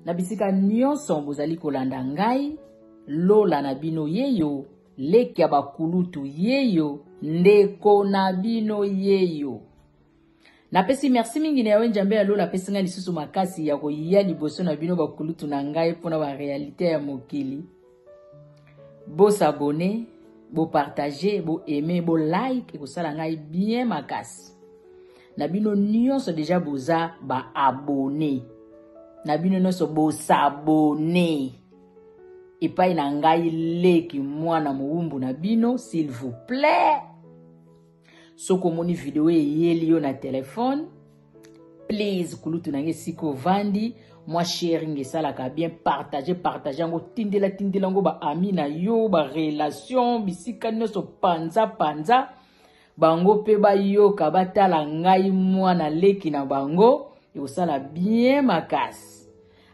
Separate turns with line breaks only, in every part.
na bisika nyonso bozali kolanda ngai lola na bino yeyo leki ya bakulutu yeyo ndeko na bino yeyo. Napesi merci mingi na yawe njambe ya lola pesi nga lisusu makasi ya koyiya liboso na bino bakulutu na ngai pona ba realite ya mokili. Bo s'abonner, bo partager, bo aimer, bo like, ko sala ngai bien makasi. Na bino nyonso deja boza ba abonner. Na bino nyonso bo s'abonner. Epai na ngai leki mwana muumbu na bino, s'il vous plaît. Soko moni video yeli yo na telefone. Please kulutu nange siko vandi. Moi sharing esalaka bien, partager yango tindela ngo ba ami na yo, ba relation, bisika nyonso panza. Bango pe ba yo kabatala ngai mwana leki na bango, yosala bien makasi.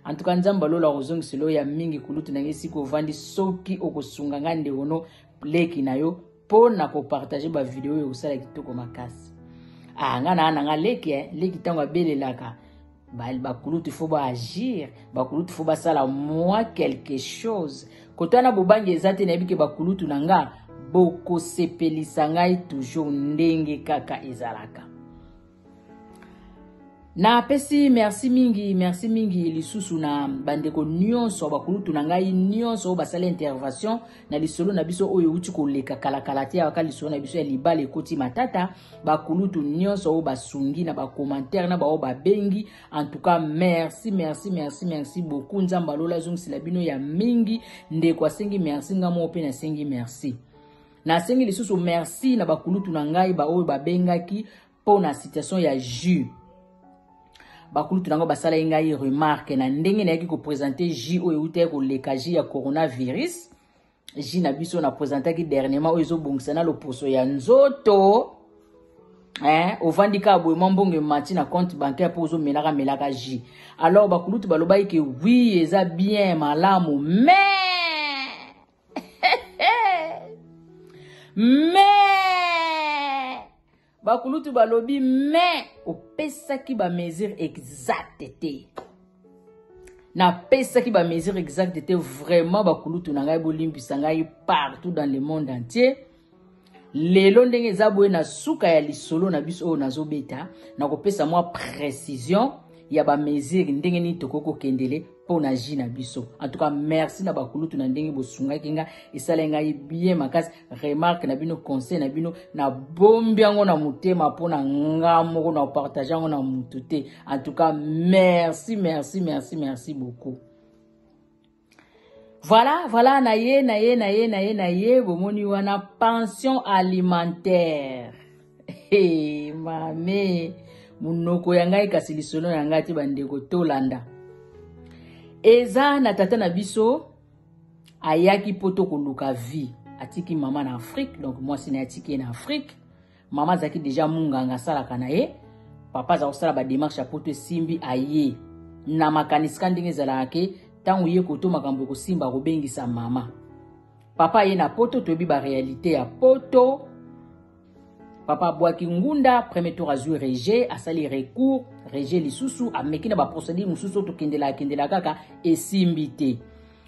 En tout cas nzamba lola ozongi selo ya mingi kulutu nange siko vandi soki okosunga ngande ono leki na yo pona ko partager ba video yo osala kitoko makasi. Ngana nga leki tango belelaka. Bakulutu faut ba agir, bakulutu faut ba sala moi quelque chose. Kotana bobangi ezate na bike bakulutu nanga boko sepelisa ngai toujours ndenge kaka ezalaka. Na pesi merci mingi lisusu na bandeko nyonso bakulutu na ngai nyonso basala intervention na lisolo na biso oyo uti koleka kala tia waka lisolo na biso ya libale koti matata bakulutu nyonso basungi na ba commentaire na ba bengi. En tout cas merci beaucoup nzamba lola zongisi la bino ya mingi ndeko asengi merci ngamo pe na sengi merci. Na sengi lisusu merci na bakulutu na ngai ba oyo babengaki pona situation ya jus. Bakulutu nango basala ngai remarque na ndenge na yaki ko présenter J o euté ko lekaji ya coronavirus. J na biso na présenter ki dernièrement oyo zobongisa na loposo ya nzoto. Ovandika abouement mbonge mati na compte bancaire pour zo melaka J. Alors bakulutu baloba ke oui eza bien malamu bakulutu balobi mais opesa ki ba mesure exacte te. Na pesa ki ba mesure exacte te vraiment bakulutu na ngai bolimbisa ngai partout dans le monde entier. Lelo ndenge zaboye na suka ya lisolo na biso nazo beta na kopesa moi précision ya ba mesure ndenge ni tokoko kendele pona ji na biso. En tout cas merci na bakulutu na ndenge bosunga kinga esala ngai bien makasi remarque na bino conseil na bino na bombi yango na mutema pona ngamo na partager yango na mutute. En tout cas merci beaucoup. Voilà na ye bomoni wana pension alimentaire. Mame munoko yangai kasi lisolo yangati bandeko tolanda. Eza na tata na biso ayaki poto koluka vie atiki mama na Afrique, donc moi c'est na atiki na Afrique. Mama zaki déjà munganga sala kanaye, papa za osala ba démarche poto simbi aye na makanisika ndenge zalake tangu ye koto makambo ko simba ko bengisa mama. Papa ye na poto tobi ba réalité ya poto. Papa boaki ngunda premier tour azui rejet asali recours rejet lisusu amekina ba procédure mususu to kendela kaka esimbite.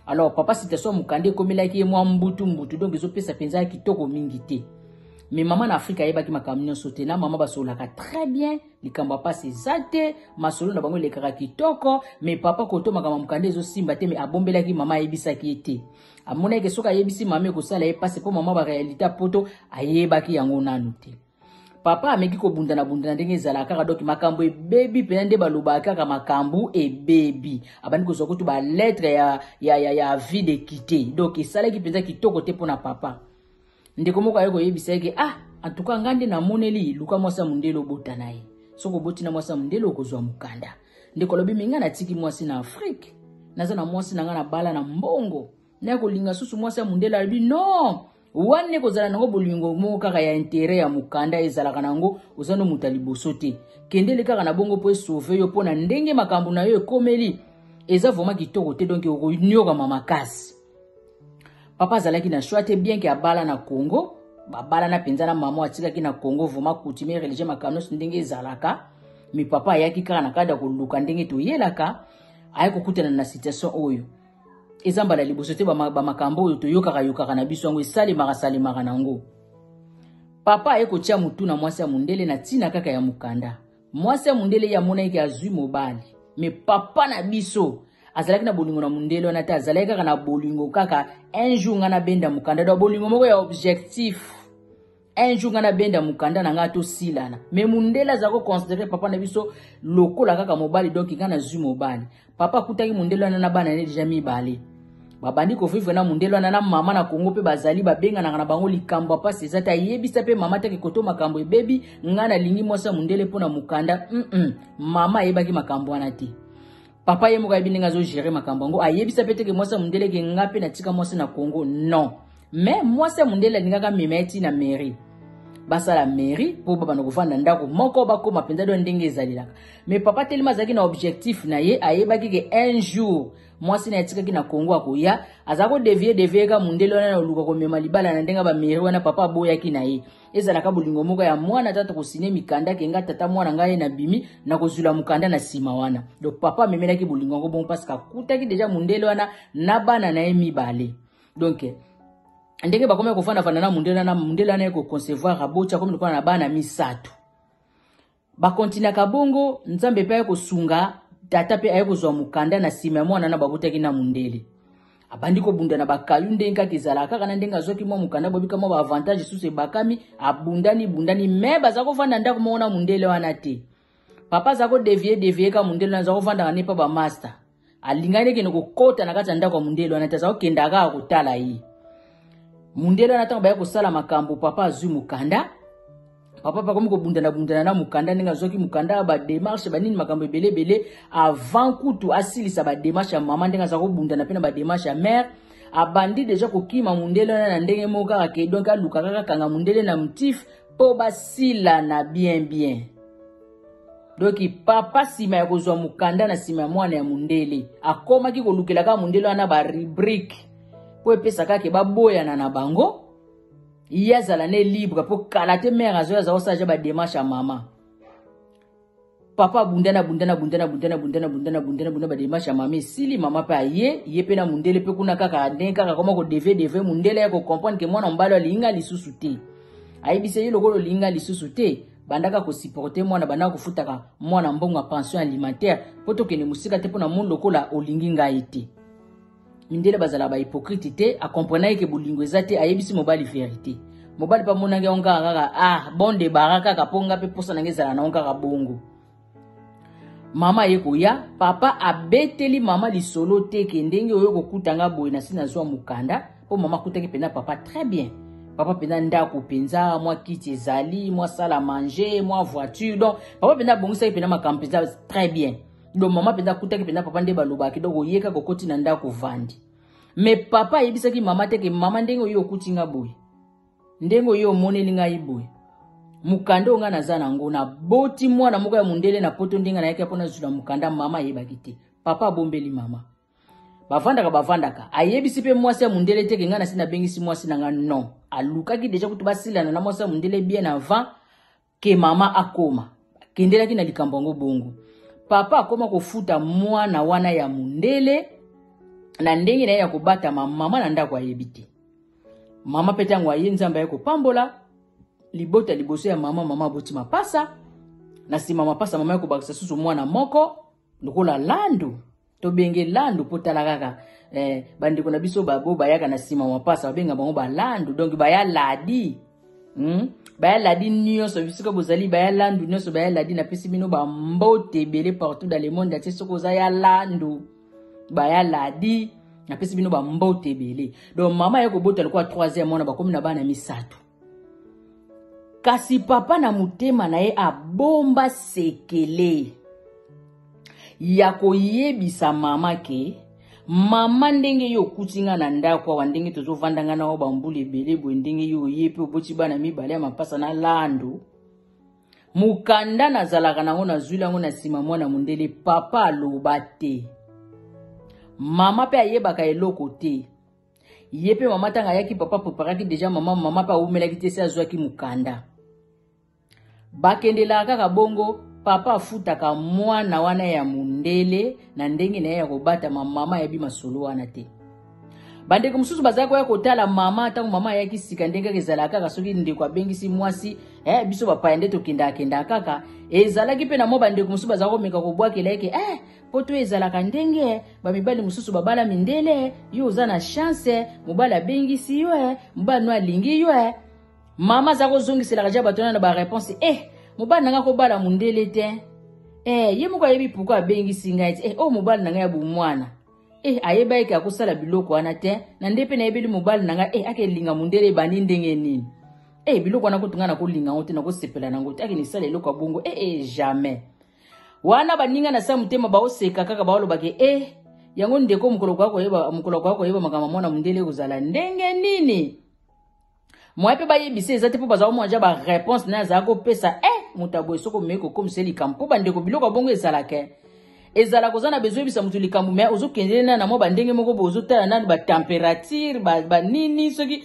Alors papa situation mukande komelaki ye mwa mbutu donc ezopesa penza kitoko mingi te. Mais maman na Afrika yeba ki makamnyo sote na mama basolaka très bien likamba passe zate masolo na bango lekaka kitoko mais papa koto makama mukande ezo simba te mais abombelaki mama yebisaki ete. Amona ke soka yebisi mama ko sala ye passe po mama ba réalité poto ayebaki yango nanu te. Papa ameki ko bundana ndenge zalaka ka donc makambo e baby penande balobaka ka makambo e baby abani ko sokoto ba lettre ya vie de quitter donc esala ki penza kitoko te pona papa ndeko moko ayeko yebisa ke en tout cas ngande na moneli luka mwasa mundelo bota naye soko boti na mwasa mundelo kozwa mukanda ndeko lobi minga na tiki mwasi na Afrique naza na mwasi na ngana bala na mbongo na ko linga susu mwasa mundelo albi non wane kozala nango bolingo mo kaka ya intérêt ya mukanda ezala kanango ozano mutaliboso te kendele kaka na bongo po sauver yo pona ndenge makambo na yo ekomeli eza vraiment kitoko te donc okonyoka mama kasi. Papa zalaki na choite bien ki abala na Congo babala na penza na mama atika ki na Congo vraiment coutumier religieux makamno ndenge ezalaka mais papa yaki kaka na kada koluka ndenge to yelaka aye kokutana na situation oyo ezamba la liboso te ba makambo oyo toyoka na biso yango esalemaka nango. Papa aye kotia mutu na mwasi ya mundele na tina kaka ya mukanda. Mwasi ya mundele ya mona eke azwi mobali. Me papa na biso azalaki na bolingo na mundele wana te azalaki kaka na bolingo kaka un jour nga na benda mukanda do bolingo moko ya objectif. Un jour nga na benda mukanda na nga to silana. Me mundele azako considérer papa na biso lokola kaka mobali donc nga na zwi mobali. Papa kutaki mundele wana na bana ne déjà mibale. Babandi ko vivre na mundele wana na mama na Kongo pe bazali babenga na bango likambo pasi ezata yebisa pe mama take koto makambo e baby nga na lingi mwasa mundele pona mukanda mama yebaki makambo wana te. Papa ye moka yebi nga zo gérer makambo ngo ayebisa pe teke mwasa mundele ke nga pe na tika mwasa na Kongo non. Mais mwasa mundele lingaka memeti na mairie. Basa la mairie pour baba na kufanda ndako moko bakoma penza do ndenge ezalilaka. Mais papa telema zaki na objectif na ye ayebaki ke un jour mwasi na etika ki na Kongo akoya azako devier ka mundele wana luka ko mema libala na ndenga ba mairie wana papa boya ki na ye. Ezalaka bolingo moko ya mwana tata ko sine mikanda ke nga tata mwana ngaye na bimi na kozula mukanda na sima wana. Donc papa memela ki bolingo ngo bon parce que kuta ki déjà mundele wana na bana na ye mibale. Donc ndenge bakome kufanda fana na mundele na ko concevoir abocha comme likola na bana misato. Ba kontina kabongo nzambe pe ko sunga tata pe aye kozwa mukanda na sima ya mwana na babotaki na mundele. Abandi ko bunda na bakayu ndenga kizala kaka na ndenga zoki mwa mukanda bobika mwa avantage suse bakami bundani me bazako fanda ndako mona mundele wana te. Papa zako devier ka mundele na zako fanda ngane pa ba master. Alingane ke no kota na kata ndako mundele wana tazako kenda ka kutala yi. Mundele wana tango baya kosala makambo papa azwi mukanda. Papa pa komi ko bundana na mukanda ninga zoki mukanda ba démarche ba nini makambo belé avant kutu asilisa ba démarche ya mama ndenga zako bundana pe na ba démarche ya mère abandi déjà kokima mundele na ndenge moka ke donc aluka kaka kanga mundele na mtif po basila na bien. Donc papa sima ya kozwa mukanda na sima ya mwana ya mundele akoma ki kolukela ka mundele wana ba rubrique po epesa kaka ba boya na bango. Yazala ne libre pour kalate mère azo za osaje ba démarche à maman. Papa bundana ba démarche à maman sili mama pa ye pe na mundele pe kuna kaka ndenga kaka koma ko deve mundele ya ko comprendre que mwana mbalo linga lisusu te. Ayibise ye lokolo linga lisusu te bandaka ko supporter mwana bana ko futaka mwana mbongo pension alimentaire poto ke ne musika te pona mun lokola olingi ngai te. Mindele bazala ba hypocrite te a comprendre que bolingo ezate ayebisi mobali vérité. Mobali pa monange onga kaka bonde baraka kaponga pe posa nangezala na onga bongo. Mama yekoya papa abeteli mama lisolo te ke ndenge oyo kokutanga boy na sina zwa mukanda po mama kutaki pena papa très bien. Papa pena ndako penza moi kiti ezali moi salle à manger moi voiture donc papa pena bongisa pena makampenza très bien. Donc maman penda kutaki penda papa nde balobaki donc oyeka kokoti na ndako vandi. Mais papa yebisaki mama teke mama ndenge oyo okutinga boy. Ndenge oyo moneli ngai boy. Mukanda nga nazana ngo na boti mwana moko ya mundele na poto ndinga na yake pona zula mukanda mama yebaki te. Papa bombeli mama. Bavandaka. Ayebisi pe mwasi ya mundele teke nga na sina bengisi mwasi na nga non. Alukaki deja kutu basila na mwasi ya mundele bien avant ke mama akoma. Kendelaki na likambo ngo bongo. Papa akoma kofuta mwana wana ya mundele na ndenge na ya kubata mama na ndako ayebite. Mama petango ayenza mba ko pambola libota liboso ya mama boti mapasa na si mama pasa mama ko bakisa susu mwana moko lokola landu to benge landu potala kaka bandiko na biso babo bayaka na sima mapasa babenga bango ba landu donc baya ladi baya ladi nyonso bisiko bozali baya landu nyonso baya ladi na pesi bino ba mbote belé partout dans le monde ati soko za ya landu baya ladi na pesi bino ba mbote belé donc mama yako bota likuwa 3e mwana bakomi na bana misato kasi papa na mutema na ye abomba sekele ya koyebisa mama ke mama ndenge yo kutinga na ndako wa ndenge tozovandanga na bambule belé bo ndenge yo yepe oboti bana mibale ya mapasa na landu mukanda na zalaka nango na zwila ngo na sima mwana mundele papa aloba te mama pe ayebaka eloko te yepe mama tanga yaki papa preparaki deja mama pa umelaki te se azwaki mukanda bakendela kaka bongo papa afutaka mwana wana ya mundele na ndenge na ya kobata mama ya bima solo wana te. Bandeko mususu bazako ya kotala mama tangu mama ya kisika ndenge kezalaka kaka soki ndeko abengisi mwasi biso bapaya nde tokenda kaka ezalaki pe na mo bandeko mususu bazako meka kobwakela yake poto ezalaka ndenge bamibali mususu babala mindele yo oza na chance mobala abengisi yo mobala no alingi yo mama zako zongisela kaja batona na ba réponse mobala nanga kobala mundele te ye moko yebi pourquoi abengisi ngai te mobala nanga ya bumwana ayeba eke akosala biloko wana te na ndepe na yebeli mobali nanga ake linga mundele bani ndenge nini biloko wana kutunga na kolinga ngote na kosepela na ngote ake nisala eloko abongo jamais wana baninga na sa mutema baoseka kaka baolobake yango ndeko mukolo kwako yeba makama mwana mundele kozala ndenge nini mwape bayebise ezate po baza omwanja ba réponse na za ko pesa mutabo esoko meko comme c'est likampo bandeko biloko abongo ezalaka ezala kozana besoin bisa mutu likambo me ozokendele na mo bandenge moko bozotala na ba température ba nini soki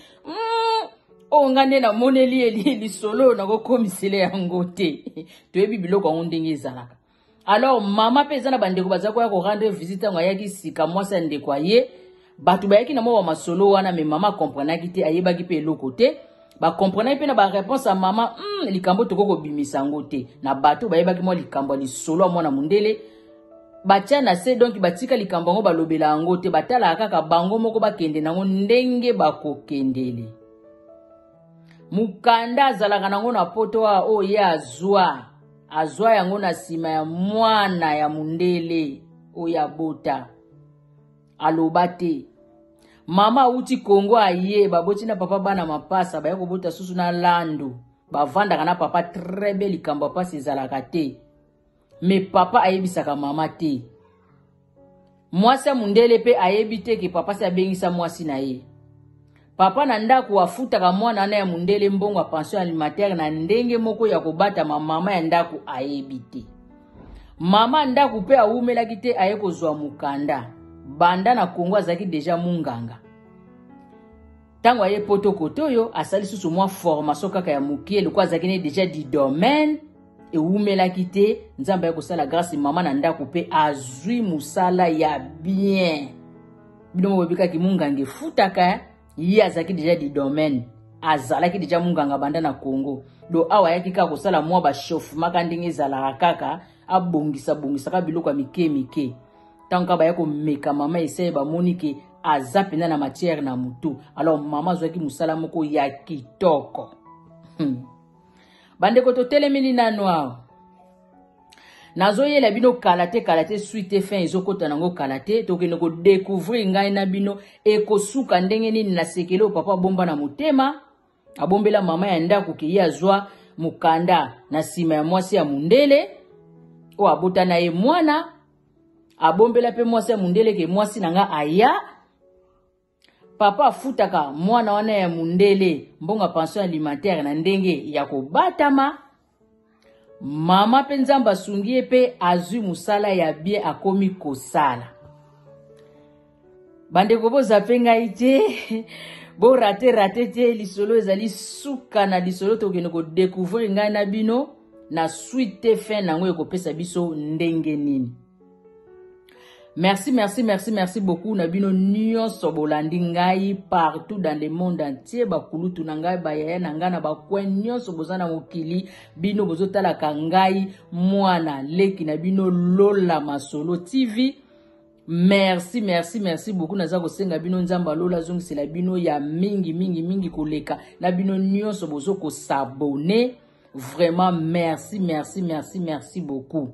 ngande na moneli eli solo na ko komisele yango te toyebi biloko ngo ndenge ezalaka. Alors mama pesa na bandeko bazako ya ko rendre visite ngo yaki sika mwasa ndeko aye batu bayaki na mo wa masolo wana me mama comprenaki te ayebaki pe eloko te ba comprenaki pe na ba réponse a mama likambo tokoko bimisa ngo te na batu bayebaki mo likambo li solo mwana mundele batia na se donc batika likambo ngo balobela ngo te batala kaka bango moko bakende nango ndenge bakokendele mukanda azalaka nango na poto wa ye azwa yango na sima ya mwana ya mundele oya bota aloba te mama uti Kongo aye baboti na papa bana mapasa baya kobota susu na lando bavandaka na papa très bel likambo pasi ezalaka te me papa ayebisaka mama te mwasi mundele pe ayebite ke papa sa bengisa mwasi na ye papa na ndako afutaka mwana na ya mundele mbongo pension alimentaire na ndenge moko ya kobata mama ya ndako ayebite mama ndako pe awumelaki te aye kozwa mukanda banda na Kongo azaki deja munganga tango aye poto kotoyo asali susu mwa formation kaka ya mukie lokwa azaki ne deja di domaine ewumelaki te nzamba ya kosala grâce mama na ndako pe azwi musala ya bien bino mo bikaki munganga futaka ye azaki deja di domaine azalaki deja munganga banda na Kongo do awa yaki kaka kosala mwa ba chauffement kandenge ezalaka kaka abongisa ka biloko ya mike tanka ba yako meka mama essaye ba monike azapena na matière na mutu alors mama zwaki musala moko ya kitoko bandeko to telemini na noir nazoyela bino kalate suite fin ezokota nango kalate tokende ko découvrir ngai na bino ekosuka ndenge nini na sekelo papa bomba na mutema abombela mama ya ndako ke ye azwa mukanda na sima ya mwasi ya mundele o abota na ye mwana abombela pe mwasi ya mundele ke mwasi nanga aya papa afutaka mwana wana ya mundele mbonga pension alimentaire na ndenge ya kobatama mama pe nzamba sungie pe azwi musala ya bien akomi kosala bandeko boza pe ngai te bo rate te lisolo ezali suka na lisolo tokende ko découvrir ngai na bino na suite fin nango ekopesa biso ndenge nini. Merci beaucoup na bino nyonso bolandi ngai partout dans le monde entier bakulutu na ngai bayaya na ngai na bakwen nyonso bozana mokili bino bozotala ka ngai mwana leki na bino Lola Masolo TV. Merci beaucoup naza kosenga bino nzamba Lola zongisela bino ya mingi koleka na bino nyonso bozoko s'abonner. Vraiment merci beaucoup.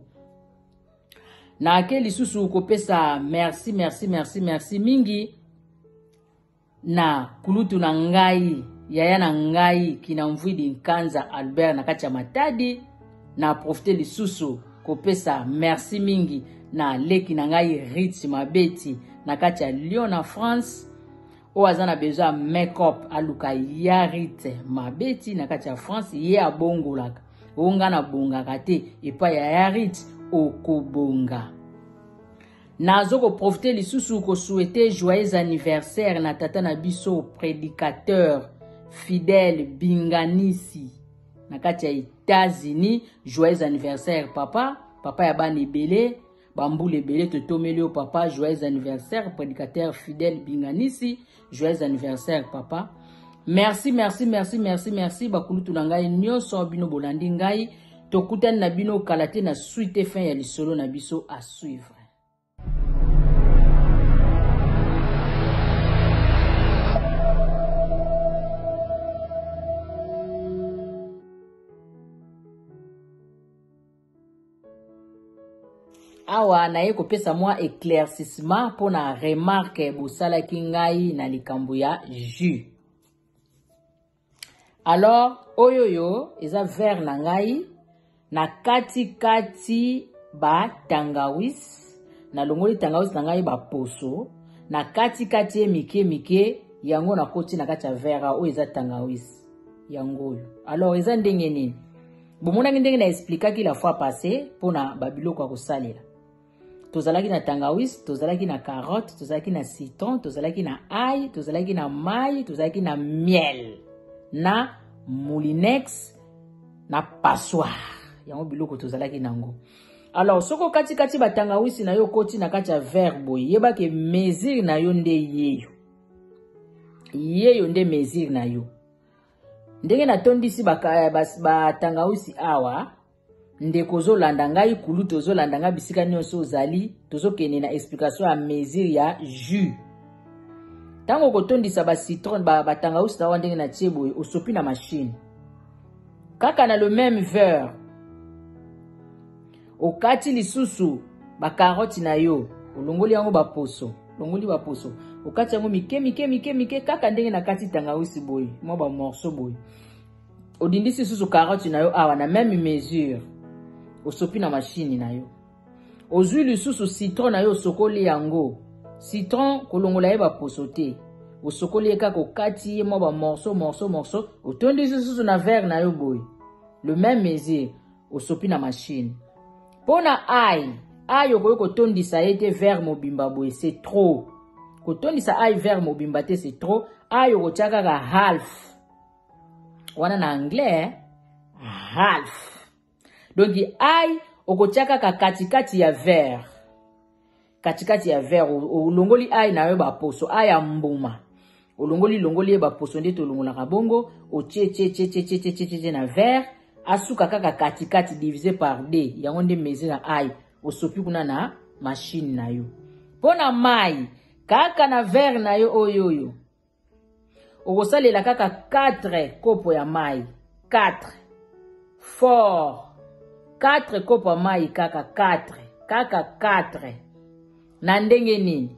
Na akeli susu kopesa merci mingi na kulutu na ngai yaya na ngai kina mvidi Nkanza Albert na kati ya Matadi na profiter lisusu kopesa merci mingi na leki na ngai Ritz Mabeti na kati ya Lyon na France o azana besoin make-up aluka ya Ritz Mabeti na kati ya France ye abongolaka onga na bongaka te epa ya Ritz okobonga. Nazo ko profiter lisusu ko souhaiter joyeux anniversaire na tata na biso prédicateur fidèle Binganisi na kati ya États-Unis. Joyeux anniversaire papa. Papa ya bani belé, bamboule belé te tomelio papa. Joyeux anniversaire prédicateur fidèle Binganisi. Joyeux anniversaire papa. Merci bakulutu na ngai nyonso bino bolandi ngai. Tokutani na bino kalate na suite fin ya lisolo na biso à suivre. Awa naye kopesa mwa éclaircissement pour na remarque bosala kingai na likambo ya jus. Alors oyoyo eza verre na ngai na kati ba tangawis na longoli tangawis na ngai ba poso na kati mike yango na koti na kati ya verre o eza tangawis yango. Alors eza ndenge nini? Bomona ndenge na expliquaki la fois passée pona babiloko ko salela. Tozalaki na tangawis, tozalaki na carotte, tozalaki na citron, tozalaki na ail, tozalaki na maï, tozalaki na miel, na moulinex, na passoire. Yango biloko tozalaki nango. Alors, soko kati ba tangawis na yo koti na kati ya verre boy, yeba ke mesure na yo nde yeyo. Yeyo nde mesure na yo. Ndenge na tondisi ba tangawis awa, ndeko zolanda ngai kulu tozolanda ngai bisika nyonso ozali tozokene na explication ya mesure ya jus. Tango kotondisa ba citron ba tangawisi tawa ndenge na tieboye osopi na machine. Kaka na le même verre. Okati lisusu ba carotte na yo, olongoli yango ba poso, longoli ba poso. Okati yango mike kaka ndenge na kati tangawisi boye, mo ba morceau boye. Odindisi susu carotte na yo awa na même mesure. Osopi na machine na yo. Ozui lisusu citron na yo sokoli yango. Citron kolongola ye ba posote. Osokoli kaka okati ye mo ba morceau. Otondi lisusu na verre na yo boy. Le même mesure. Osopi na machine. Pona ail okoyo kotondisa ye te verre mobimba boy, c'est trop. Kotondisa ail verre mobimba te c'est trop. Ail okotiaka ka half. Wana na anglais half. Donc ail okotiaka ka katikati ya verre. Katikati ya verre olongoli ail na yo ba poso, ail ya mbuma. Olongoli ye ba poso nde to longola ka bongo, otie na verre, asuka kaka katikati divisé par 2. Yango nde mesure na ail, osopi kuna na machine na yo. Pona mai, kaka na verre na yo oyoyo. Okosalela kaka 4 kopo ya mai. 4. Fort. 4 kopo mai kaka 4. Kaka 4. Na ndenge nini?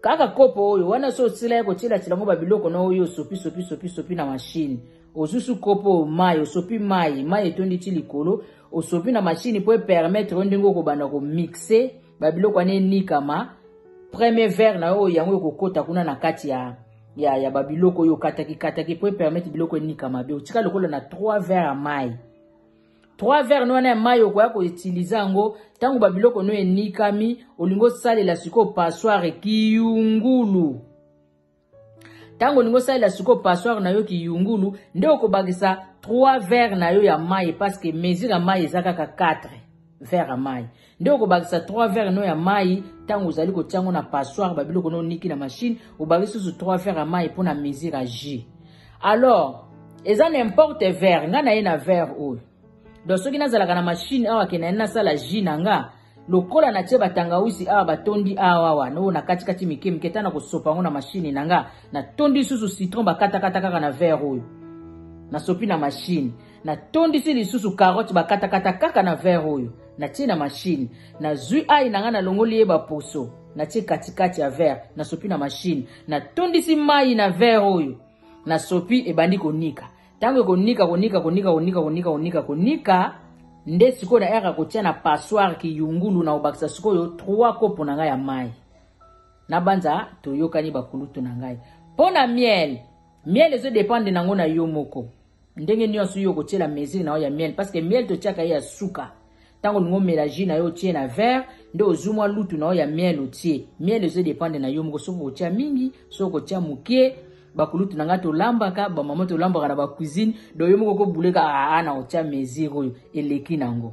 Kaka kopo oyo wana so tsila ko tila ngo babiloko na oyo sopi na machine. Ozusu kopo mai, osopi mai etondi ti likolo, osopi na machine pour permettre ndenge ko bana ko mixer babiloko ne nikama. Premier verre na oyo yango ko kota kuna na kati ya babiloko yo kataki pour permettre biloko nikama be. Otika lokola na 3 verres à mai. 3 verres no na mai okoya ko utiliser ngo tango babiloko no enikami olingo salela siko passoire kiyungulu. Tango olingo salela siko passoire na yo kiyungulu nde okobakisa 3 verres na yo ya mai parce que mesure ya mai ezaka ka 4 verres à mai. Nde okobakisa 3 verres no ya mai tango ozali ko tiango na passoire babiloko no niki na machine obakisa 3 verres à mai pour na mesure à jus. Alors, eza n'importe verre nga na ye na verre oyo. Donc soki nazalaka na machine awa kena na sala jus nanga lokola na tie batangawisi awa batondi awa no na kati mike tana ko sopa ngo na machine nanga na tondi susu citron bakata kaka na verre oyo na sopi na machine na tondi si lisusu carotte bakata kaka na verre oyo na tie na machine na zui ai nanga na longoli ye ba poso na tie katikati ya verre na sopi na machine na tondi si mai na verre oyo na sopi ebandi konika. Tango konika nde siko na era kotia na passoire ki yungulu na obakisa siko yo 3 kopo na ngai ya mai. Na banza toyokani bakulutu na ngai. Pona miel ezo dépendre nango na yo moko. Ndenge nyonso yo kotia la mesure na yo ya miel parce que miel to tiaka ya suka. Tango ngo mélange na yo tie na verre nde ozumwa lutu na yo ya miel otie. Miel ezo dépendre na yo moko soko kotia mingi, soko kotia mukie. bakulutu nanga to lambaka ba mama to lambaka na ba cuisine do yo moko ko buleka na otia mesure oyo eleki nango.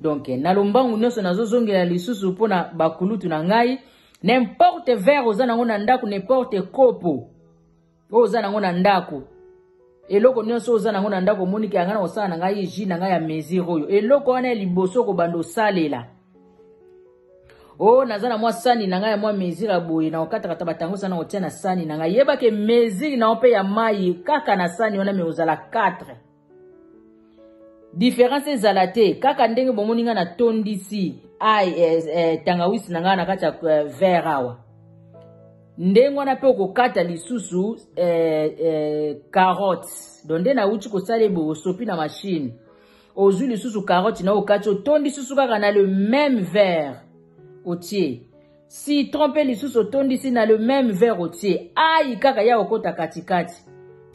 Donc na lombangu nyonso nazozongela lisusu pona bakulutu na ngai n'importe verre oza nango na ndako n'importe kopo oza nango na ndako eloko nyonso oza nango na ndako moni ke ngana osala na ngai ji na ngai ya mesure oyo eloko wana liboso ko bando salela nazana mwa sani na ngai ya mwa mesure boye na okata kata batango sana otia na sani na ngai yeba ke mesure na ope ya mai kaka na sani wana me ozala 4 différence ezala te kaka ndenge bomoninga na tondisi tangawisi na ngai na kati ya verre awa ndenge wana pe okokata lisusu carotte donde na uchi kosala bo sopi na machine ozwi lisusu carotte na okati otondi lisusu kaka na le même verre otie citron pe lisusu otondisi na le même verre otie ai kaka ya okota katikati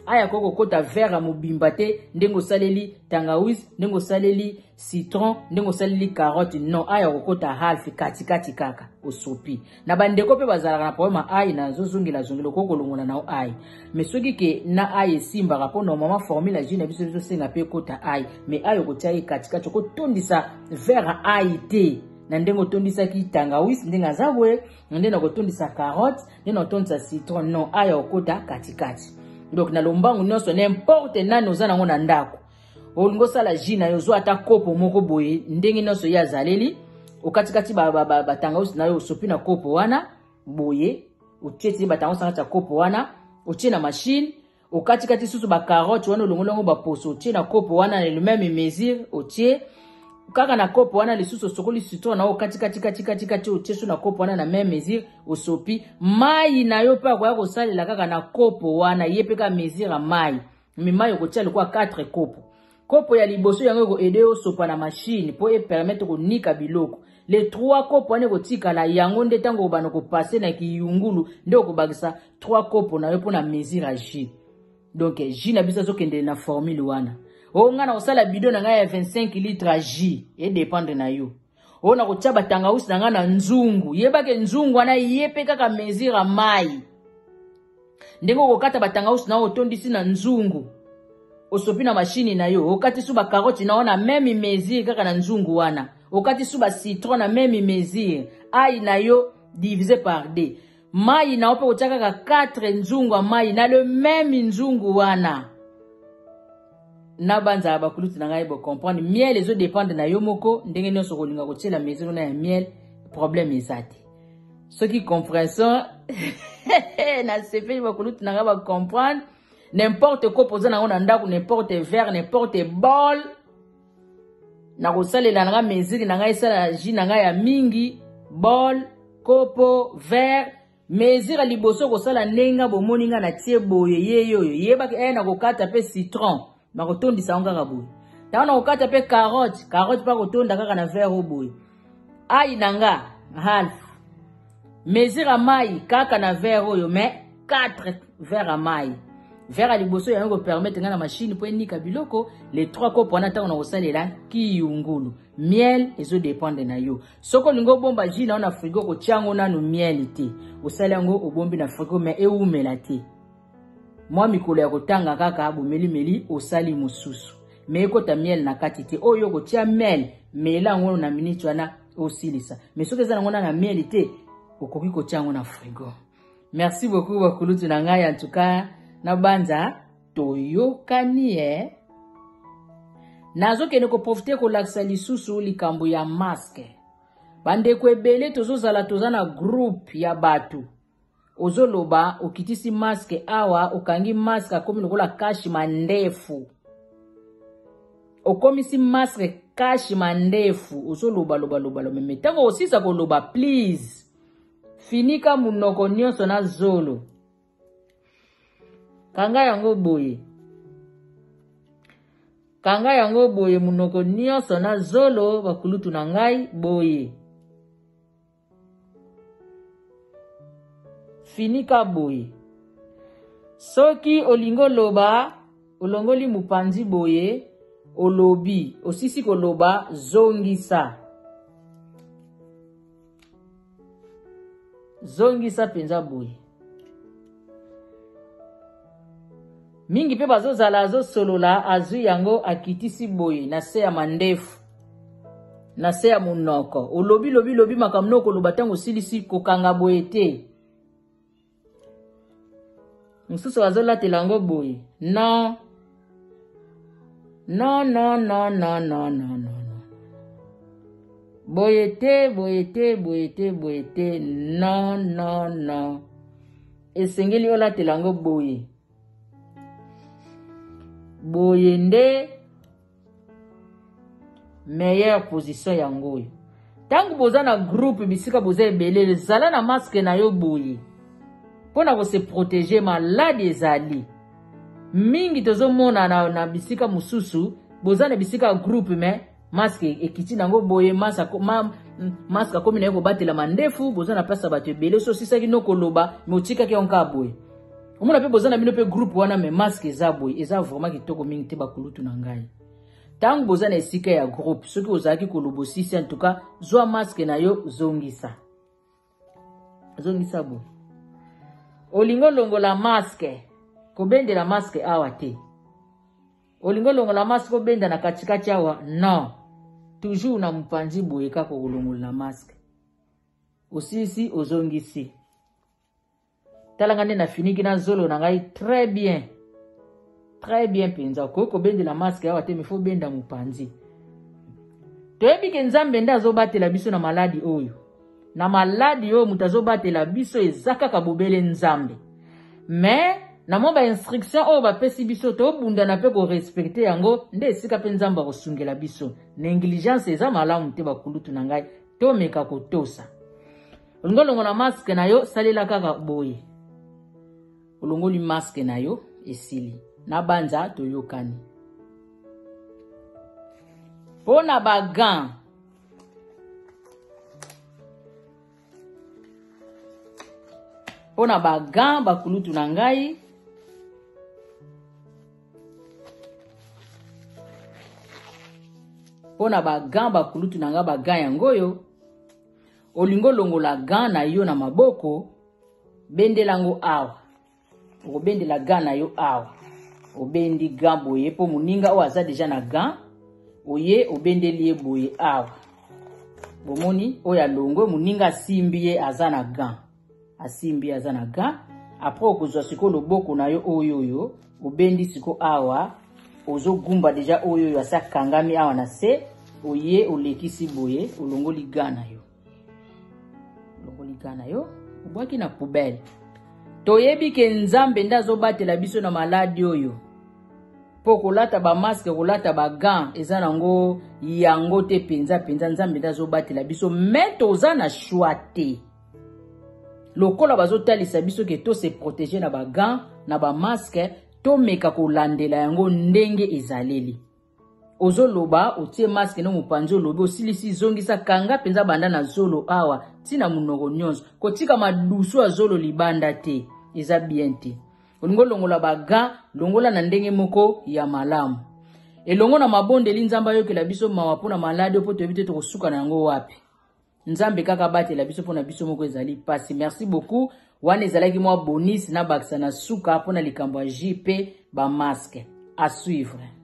aya koko kota verre mobimba te ndengo saleli tangawisi ndengo saleli citron ndengo saleli carotte non aya okota half katikati kaka osopi na bandeko pe bazalaka na problème ai na zozongela koko longola na ai mais soki ke na ai simba rapport normalement formule jina biso biso senga pe kota ai mais ayo kotia katikati ko tondisa verre ai te na ndengo tondisa ki tangawisi ndenga zabwe ndena ko tondisa carotte ndena tondisa citron non aya okota katikati. Donc na lombangu nyonso n'importe nani oza nango na ndako olingo sala jina yo zo ata kopo moko boye ndenge nyonso ya zaleli okatikati batangawisi na yo sopi na kopo wana boye otieti batango sanga cha kopo wana otie na machine okatikati susu ba carotte wana olongolongo ba poso otie na kopo wana le même mesure otie kaka na kopo wana lisusu sokoli citron na okatikati otie su na kopo wana na même mesure osopi mai na yo pa kwa kosalela kaka na kopo wana yepeka mesure mai mai okotia lekwa 4 kopo ya liboso yango ko aider osopa na machine po e permettre ko nika biloko les 3 kopo ane kotika la yango nde tango bana ko passer na kiyungulu nde okobagisa 3 kopo na yo pona mesure à jus. Donc jus na biso zokende na formule wana ngana osala bidon na ngai ya 25 litres jus e dépendre na yo na kotia batangawisi na ngai na nzungu yebake nzungu wana yepe kaka mesure mai ndengo kokata batangawisi na otondisi na nzungu osopi na machine na yo okati su ba carotte na ona même mesure kaka na nzungu wana okati su ba citron na même mesure ai na yo divisé par 2 mai na ope kotia kaka 4 nzungu mai na le même nzungu wana na banza bakulutu na ngai bo comprendre miel ezo dépendre na yo moko ndenge nyonso kolinga kotiela mesure na ya miel problème ezate soki compréhension na sepe bakulutu na ngai ba comprendre n'importe quoi poser na ona ndako n'importe verre n'importe bol na kosalela na ngai mesure na ngai sala jus na ngai ya mingi bol kopo verre mesure liboso kosala ndenga bomoninga na tie boye yeyo yebaka na kokata pe citron bakotondisa onga kaboye taona okata pe carotte pa kotonda kaka na verre oboye ai nanga half mesure mai kaka na verre oyo mais 4 verre mai verre liboso yango permettre ngana machine po nika biloko les 3 kopo na taona kosalela kiyungulu miel ezo dépendre na yo soko lingo bomba jus na frigo ko tiango nanu miel te osala yango obombi na frigo mais eumela te moi mikolo ya kotanga kaka bomeli osali mosusu mais ekota miel na kati te oyo kotia miel mela ngo na minute wana osilisa mais soki eza nango na miel te okoki kotia ngo na frigo. Merci beaucoup bakulutu na ngai en tout cas na banza toyokani nazo kene ko profiter ko laksa lisusu likambo ya masque bande ko ebele tozozala tozana groupe ya batu ozoloba okitisi masque awa okangi masque akomi lokola kashi mandefu okomisi masque kashi mandefu ozoloba loba metango osisa koloba please finika munoko nyonso na zolo kanga yango boye munoko nyonso na zolo bakulutu na ngai boye finika boye soki olingo loba olongoli mupanzi boye olobi osisi koloba zongisa penza boye. mingi pe bazozala azosolola azwi yango akitisi boye na se ya mandefu na se ya munoko lobi makamno koloba tango silisi kokanga boye te mususu azolatela yango boye non boye te non esengeli olatela yango boye nde meilleure position yango oyo tango boza na groupe bisika boza ebelele zala na masque na yo boye pona ko se protéger maladi ezali mingi tozomona na bisika mususu boza na bisika groupe mais masque ekiti nango boye masque komi na yo kobatela mandefu boza na place bato ebele so sisaki nokoloba motikaki onka boye omona pe boza na bino pe groupe wana mais masque eza boye eza vraiment kitoko mingi te bakulutu na ngai tango boza na esika ya groupe soki ozalaki kolobosisi en tout cas zwa masque na yo zongisa boye olingo longola masque kobendela masque awa te olingo longola masque kobenda na katikati awa non toujours na mupanzi boye kaka kolongola masque osisi ozongisi talanga nde na finiki na zolo na ngai très bien penza ko bendela masque awa te mifo benda mupanzi toyebi ke nzambe nde azobatela biso na maladi oyo mutu azobatela biso eza kaka bobele nzambe mais na mo ba instruction oyo bapesi biso tobundana mpe korespecte yango nde esika mpe nzambe akosungela biso négligence eza malamu te bakulutu na ngai tomeka kotosa olongolongo na masque na yo salela kaka boye olongoli masque na yo esili na banza toyokani pona bagan bakulutu na ngai bagan yangoyo olingo longola gan na yo na maboko bendelango awa okobendela gan na yo awa obendi gan boye po muninga o aza deja na gan oye obendeli ye boye awa bomoni oya longo muninga asimbi ye aza na gan après okozwa siko loboko na yo oyo obendi siko awa ozogumba deja oyo asa kangami awa na se oye olekisi boye olongoli gan na yo obwaki na poubelle toyebi ke nzambe nde azobatela biso na maladi oyo po kolata ba masque kolata ba gants eza nango yango te penza nzambe nde azobatela biso mais toza na choix te lokola bazotalisa biso ke to se protéger na ba gants na ba masque to meka kolandela yango ndenge ezaleli ozoloba otie masque no mupanzo lobo silisi zongisa kanga penza banda na zolo awa tina munoko nyonso kotika madusu azolo libanda te eza bien te olingo longola baga longola na ndenge moko ya malamu elongo na mabonde linzamba yokela biso mawa pona malade po to evite to kosuka na yango wapi nzambe kaka batela biso pona biso moko ezali pasi merci beaucoup wana ezalaki mwa bonus na bakisa na suka pona likambo ya JP ba masque à suivre.